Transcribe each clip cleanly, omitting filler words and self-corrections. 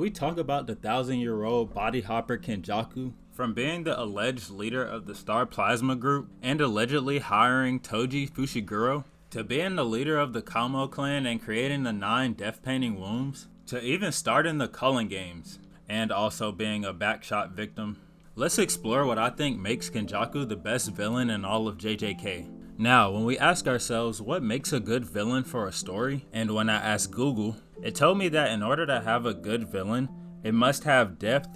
We talk about the 1,000-year-old body hopper Kenjaku, from being the alleged leader of the Star Plasma Group and allegedly hiring Toji Fushiguro, to being the leader of the Kamo clan and creating the 9 death painting wombs, to even starting the Culling Games, and also being a backshot victim. Let's explore what I think makes Kenjaku the best villain in all of JJK. Now, when we ask ourselves what makes a good villain for a story, and when I asked Google, it told me that in order to have a good villain, it must have depth,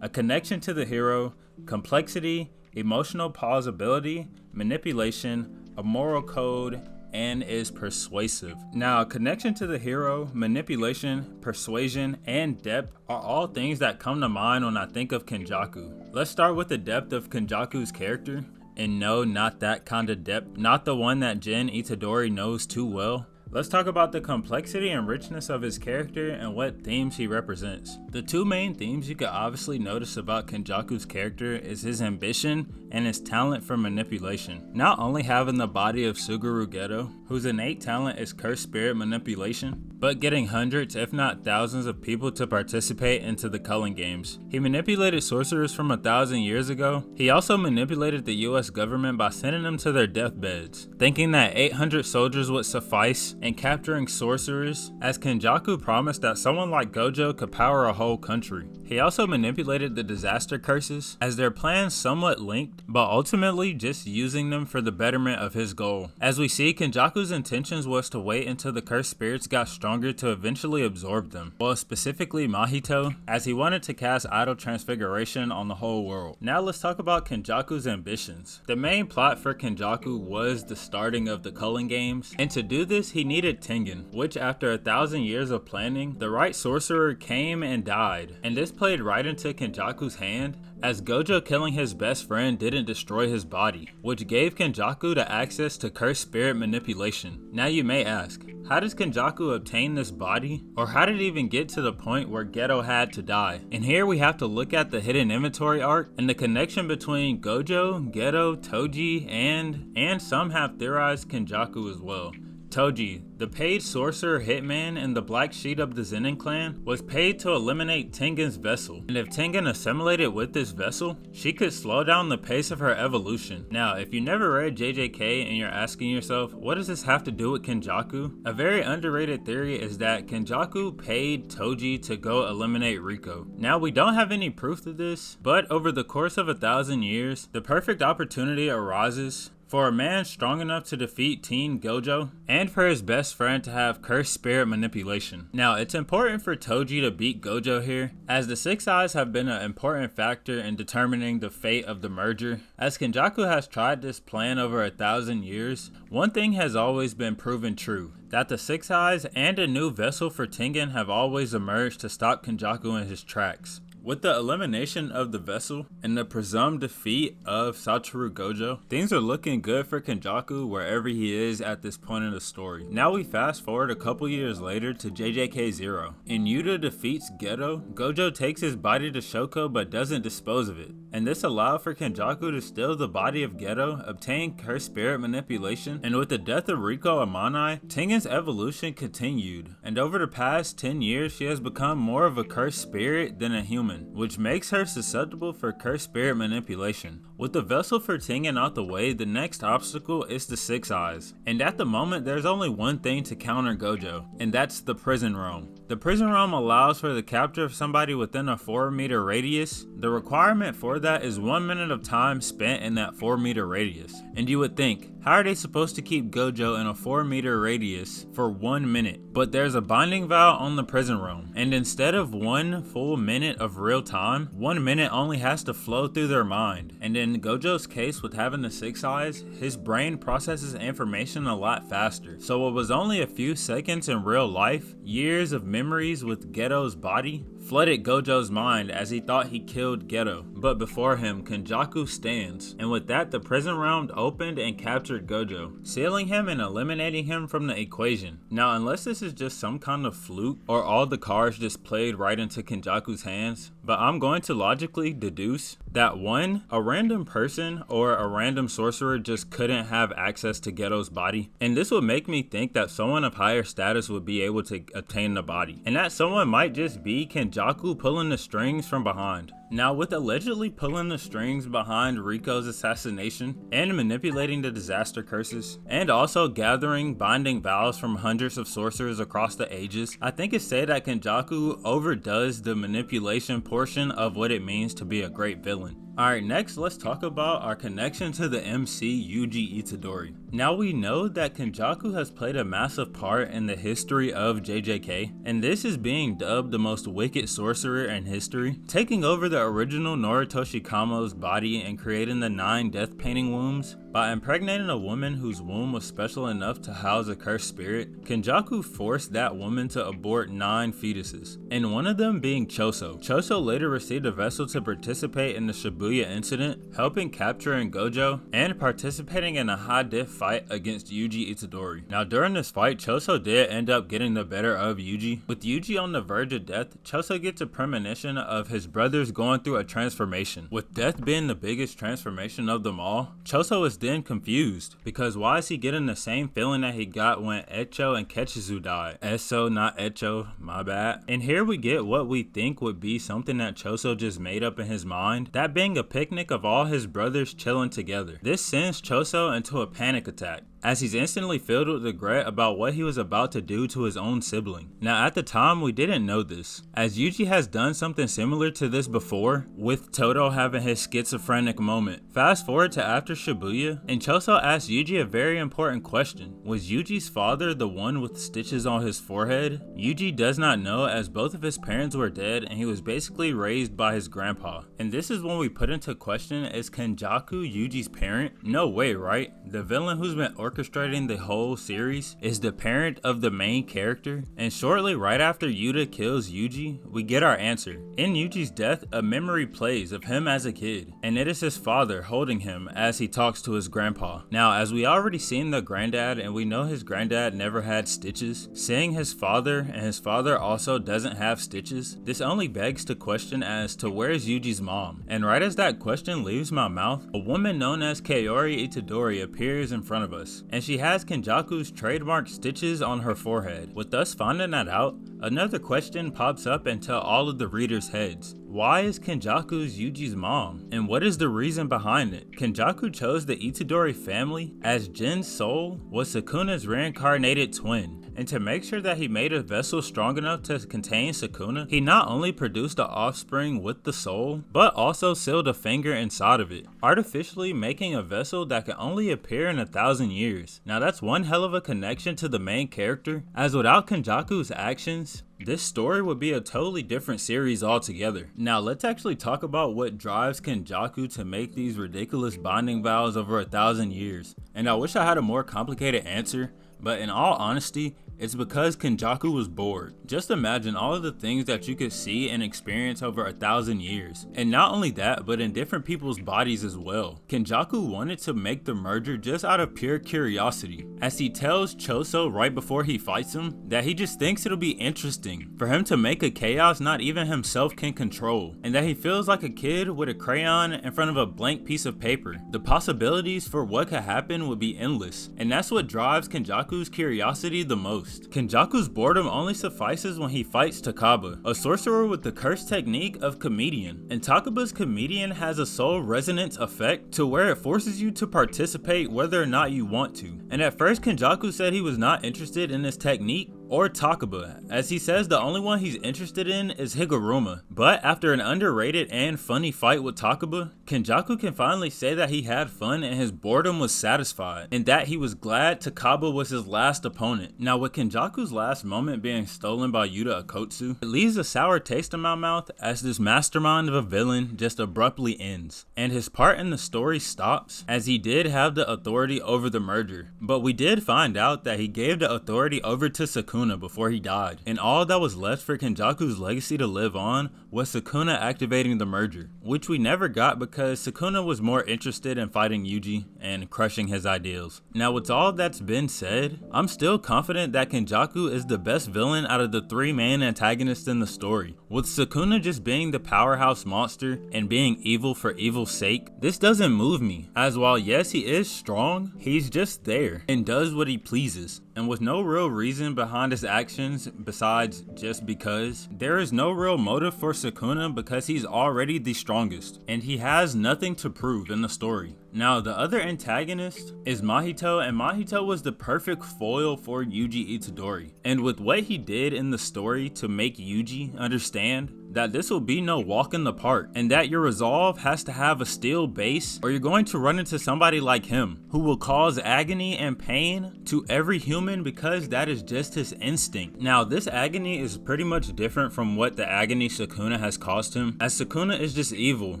a connection to the hero, complexity, emotional plausibility, manipulation, a moral code, and is persuasive. Now, connection to the hero, manipulation, persuasion, and depth are all things that come to mind when I think of Kenjaku. Let's start with the depth of Kenjaku's character. And no, not that kind of depth, not the one that Jin Itadori knows too well. Let's talk about the complexity and richness of his character and what themes he represents. The two main themes you can obviously notice about Kenjaku's character is his ambition and his talent for manipulation. Not only having the body of Suguru Geto, whose innate talent is cursed spirit manipulation, but getting hundreds if not thousands of people to participate into the Culling Games. He manipulated sorcerers from 1,000 years ago. He also manipulated the US government by sending them to their deathbeds, thinking that 800 soldiers would suffice, and capturing sorcerers, as Kenjaku promised that someone like Gojo could power a whole country. He also manipulated the disaster curses, as their plans somewhat linked, but ultimately just using them for the betterment of his goal. As we see, Kenjaku's intentions was to wait until the cursed spirits got stronger to eventually absorb them, well, specifically Mahito, as he wanted to cast idol transfiguration on the whole world. Now let's talk about Kenjaku's ambitions. The main plot for Kenjaku was the starting of the Culling Games, and to do this he needed Tengen, which after 1,000 years of planning, the right sorcerer came and died, and this played right into Kenjaku's hand, as Gojo killing his best friend didn't destroy his body, which gave Kenjaku the access to cursed spirit manipulation. Now you may ask, how does Kenjaku obtain this body? Or how did it even get to the point where Geto had to die? And here we have to look at the hidden inventory arc and the connection between Gojo, Geto, Toji, and some have theorized Kenjaku as well. Toji, the paid sorcerer hitman in the black sheet of the Zenin clan, was paid to eliminate Tengen's vessel, and if Tengen assimilated with this vessel, she could slow down the pace of her evolution. Now, if you never read JJK and you're asking yourself, what does this have to do with Kenjaku? A very underrated theory is that Kenjaku paid Toji to go eliminate Riko. Now, we don't have any proof of this, but over the course of 1,000 years, the perfect opportunity arises for a man strong enough to defeat Teen Gojo, and for his best friend to have cursed spirit manipulation. Now, it's important for Toji to beat Gojo here, as the Six Eyes have been an important factor in determining the fate of the merger. As Kenjaku has tried this plan over 1,000 years, one thing has always been proven true, that the Six Eyes and a new vessel for Tengen have always emerged to stop Kenjaku in his tracks. With the elimination of the vessel and the presumed defeat of Satoru Gojo, things are looking good for Kenjaku wherever he is at this point in the story. Now we fast forward a couple years later to JJK 0. And Yuta defeats Geto. Gojo takes his body to Shoko but doesn't dispose of it. And this allowed for Kenjaku to steal the body of Geto, obtain cursed spirit manipulation, and with the death of Riko Amanai, Tengen's evolution continued. And over the past 10 years, she has become more of a cursed spirit than a human, which makes her susceptible for cursed spirit manipulation. With the vessel for Tengen out the way, the next obstacle is the Six Eyes. And at the moment, there's only one thing to counter Gojo, and that's the prison realm. The prison realm allows for the capture of somebody within a 4-meter radius. The requirement for that is 1 minute of time spent in that 4-meter radius. And you would think, how are they supposed to keep Gojo in a 4-meter radius for 1 minute? But there's a binding vow on the prison realm, and instead of 1 full minute of real time, 1 minute only has to flow through their mind. And in Gojo's case with having the Six Eyes, his brain processes information a lot faster. So what was only a few seconds in real life, years of memories with Geto's body, flooded Gojo's mind as he thought he killed Geto. But before him, Kenjaku stands, and with that the prison realm opened and captured Gojo, sealing him and eliminating him from the equation. Now, unless this is just some kind of fluke or all the cards just played right into Kenjaku's hands, but I'm going to logically deduce That one, a random person or a random sorcerer just couldn't have access to Geto's body, and this would make me think that someone of higher status would be able to obtain the body, and that someone might just be Kenjaku pulling the strings from behind. Now, with allegedly pulling the strings behind Riko's assassination and manipulating the disaster curses, and also gathering binding vows from hundreds of sorcerers across the ages, I think it's said that Kenjaku overdoes the manipulation portion of what it means to be a great villain. Alright, next let's talk about our connection to the MC Yuji Itadori. Now we know that Kenjaku has played a massive part in the history of JJK, and this is being dubbed the most wicked sorcerer in history, taking over the original Noritoshi Kamo's body and creating the 9 death painting wombs. By impregnating a woman whose womb was special enough to house a cursed spirit, Kenjaku forced that woman to abort 9 fetuses, and one of them being Choso. Choso later received a vessel to participate in the Shibuya incident, helping capturing Gojo, and participating in a high-diff fight against Yuji Itadori. Now during this fight, Choso did end up getting the better of Yuji. With Yuji on the verge of death, Choso gets a premonition of his brothers going through a transformation. With death being the biggest transformation of them all, Choso is then confused, because why is he getting the same feeling that he got when Echo and Ketchizu died? Eso, not Echo, my bad. And here we get what we think would be something that Choso just made up in his mind, that being a picnic of all his brothers chilling together. This sends Choso into a panic attack, as he's instantly filled with regret about what he was about to do to his own sibling. Now at the time we didn't know this, as Yuji has done something similar to this before, with Todo having his schizophrenic moment. Fast forward to after Shibuya, and Choso asks Yuji a very important question. Was Yuji's father the one with stitches on his forehead? Yuji does not know, as both of his parents were dead and he was basically raised by his grandpa. And this is when we put into question, is Kenjaku Yuji's parent? No way, right? The villain who's been orchestrating the whole series is the parent of the main character. And shortly right after Yuta kills Yuji, we get our answer. In Yuji's death, a memory plays of him as a kid, and it is his father holding him as he talks to his grandpa. Now, as we already seen the granddad, and we know his granddad never had stitches, seeing his father and his father also doesn't have stitches, this only begs to question as to where is Yuji's mom. And right as that question leaves my mouth, a woman known as Kaori Itadori appears in front of us, and she has Kenjaku's trademark stitches on her forehead. With us finding that out, another question pops up into all of the readers' heads. Why is Kenjaku's Yuji's mom? And what is the reason behind it? Kenjaku chose the Itadori family as Jin's soul was Sukuna's reincarnated twin. And to make sure that he made a vessel strong enough to contain Sukuna, he not only produced the offspring with the soul, but also sealed a finger inside of it, artificially making a vessel that can only appear in 1,000 years. Now that's one hell of a connection to the main character, as without Kenjaku's actions, this story would be a totally different series altogether. Now let's actually talk about what drives Kenjaku to make these ridiculous binding vows over 1,000 years. And I wish I had a more complicated answer, but in all honesty, it's because Kenjaku was bored. Just imagine all of the things that you could see and experience over 1,000 years. And not only that, but in different people's bodies as well. Kenjaku wanted to make the merger just out of pure curiosity, as he tells Choso right before he fights him that he just thinks it'll be interesting for him to make a chaos not even himself can control, and that he feels like a kid with a crayon in front of a blank piece of paper. The possibilities for what could happen would be endless, and that's what drives Kenjaku's curiosity the most. Kenjaku's boredom only suffices when he fights Takaba, a sorcerer with the cursed technique of comedian. And Takaba's comedian has a soul resonance effect to where it forces you to participate whether or not you want to. And at first Kenjaku said he was not interested in this technique or Takaba, as he says the only one he's interested in is Higuruma. But after an underrated and funny fight with Takaba, Kenjaku can finally say that he had fun and his boredom was satisfied, and that he was glad Takaba was his last opponent. Now with Kenjaku's last moment being stolen by Yuta Akotsu, it leaves a sour taste in my mouth as this mastermind of a villain just abruptly ends, and his part in the story stops, as he did have the authority over the merger. But we did find out that he gave the authority over to Sukuna Sukuna before he died, and all that was left for Kenjaku's legacy to live on was Sukuna activating the merger, which we never got because Sukuna was more interested in fighting Yuji and crushing his ideals. Now with all that's been said, I'm still confident that Kenjaku is the best villain out of the 3 main antagonists in the story. With Sukuna just being the powerhouse monster and being evil for evil's sake, this doesn't move me, as while yes he is strong, he's just there and does what he pleases. And with no real reason behind his actions besides just because, there is no real motive for Sukuna because he's already the strongest, and he has nothing to prove in the story. Now the other antagonist is Mahito, and Mahito was the perfect foil for Yuji Itadori. And with what he did in the story to make Yuji understand that this will be no walk in the park, and that your resolve has to have a steel base or you're going to run into somebody like him who will cause agony and pain to every human because that is just his instinct. Now this agony is pretty much different from what the agony Sukuna has caused him, as Sukuna is just evil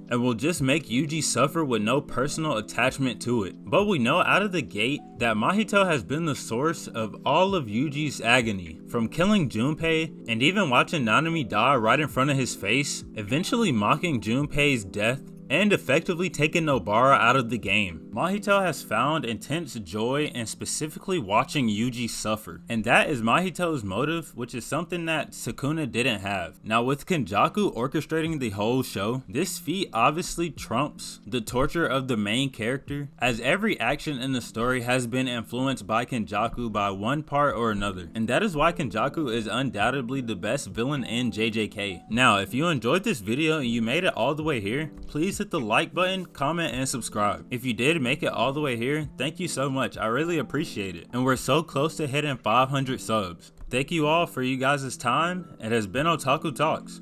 and will just make Yuji suffer with no personal attachment to it. But we know out of the gate that Mahito has been the source of all of Yuji's agony, from killing Junpei and even watching Nanami die right in front of his face, eventually mocking Junpei's death and effectively taking Nobara out of the game. Mahito has found intense joy in specifically watching Yuji suffer, and that is Mahito's motive, which is something that Sukuna didn't have. Now with Kenjaku orchestrating the whole show, this feat obviously trumps the torture of the main character, as every action in the story has been influenced by Kenjaku by one part or another, and that is why Kenjaku is undoubtedly the best villain in JJK. Now if you enjoyed this video and you made it all the way here, please hit the like button, comment, and subscribe. If you did make it all the way here, thank you so much. I really appreciate it. And we're so close to hitting 500 subs. Thank you all for you guys' time. It has been Otaku Talks.